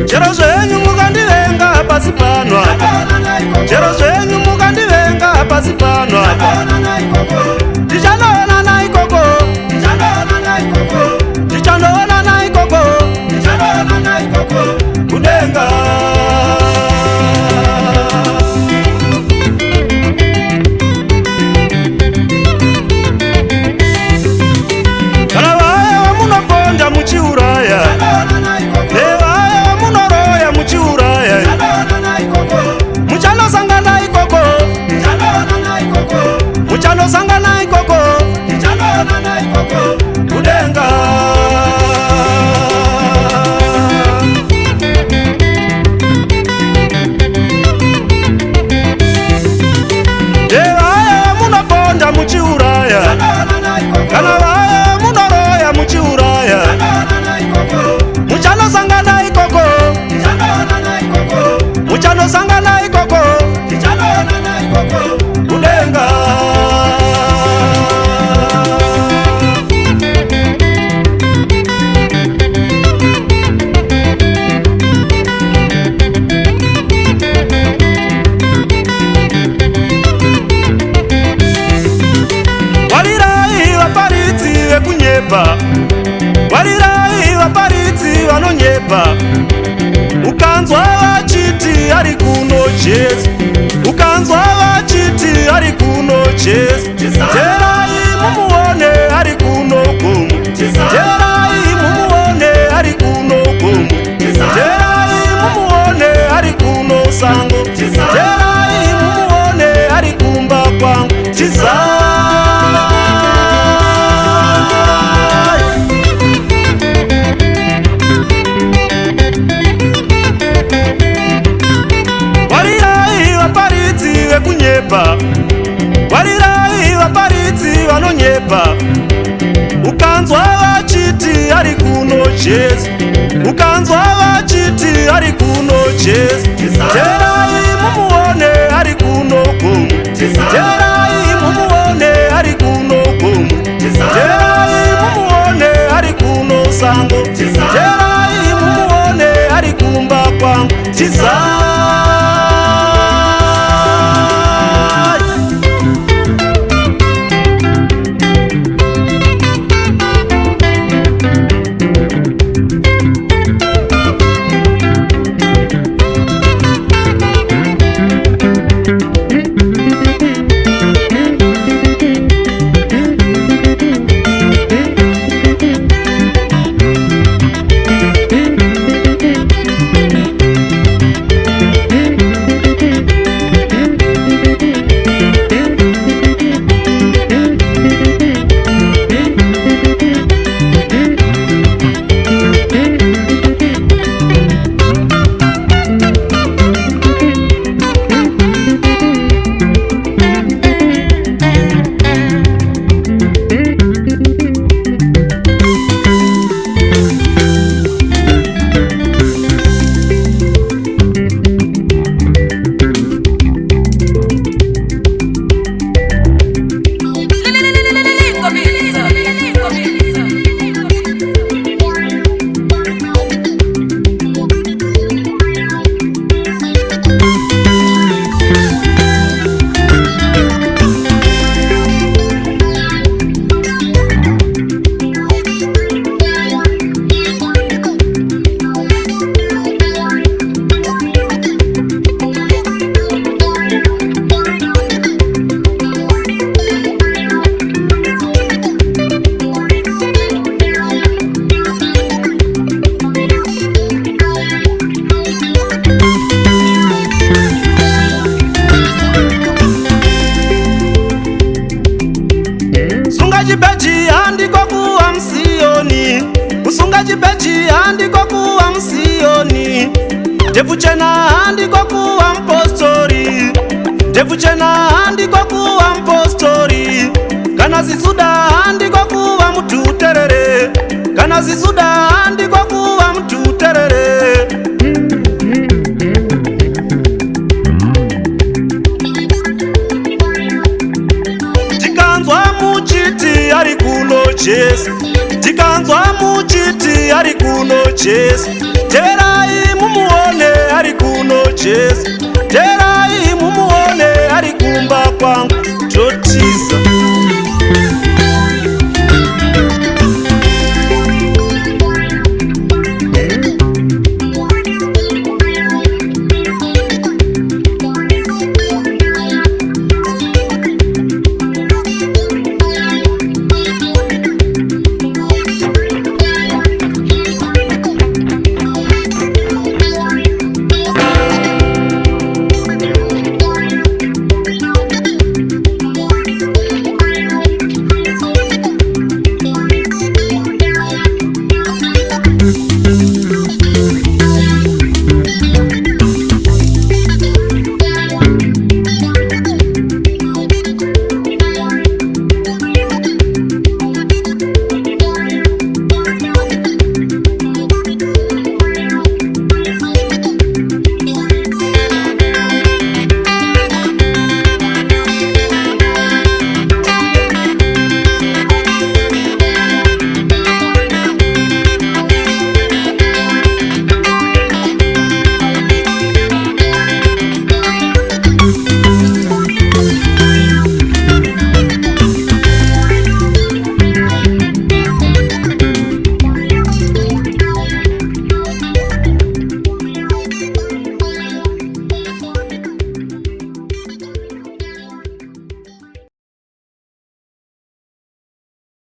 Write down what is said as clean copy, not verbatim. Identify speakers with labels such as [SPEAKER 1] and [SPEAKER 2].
[SPEAKER 1] Chero zvenyu mukandivenga pasi pano Tichanoonana ikoko Tichanoonana ikoko kudenga kana vaya vamunoponda muchiuraya nevaya vamunoroya muchiuraya muchanosangana ikoko kudenga nevaya munoponda muchiuraya kana vaya munoroya muchiuraya muchanosangana ikoko kudenga warirai vaparidzi vekunyepa, warirai vaparidzi vanonyepa. Ukanzwa vachiti ari kuno Jesu, ukanzwa vachiti ari kuno Jesu, terai mumuone ari kuno gomu, terai mumuone ari kuno gomu, terai mumuone ari kuno sango, terai mumuone ari kumba kwangu warirai vaparidzi vanonyepa. Ukanzwa vachiti ari kuno Jesu, ukanzwa vachiti ari kuno Jesu, terai mumuone ari kuno gomu, terai mumuone ari kuno gomu, terai mumuone ari kuno sango, terai mumuone ari kumba kwangu Devuchena ndiko kuwa mpostori, devuchena ndiko kuwa mpostori, kana zisuda ndiko kuwa mututerere. Jesu. Tikanzwa muchiti ari kuno Jesu, teverai mumuone ari kuno Jesu, teverai mumuone ari kumba kwa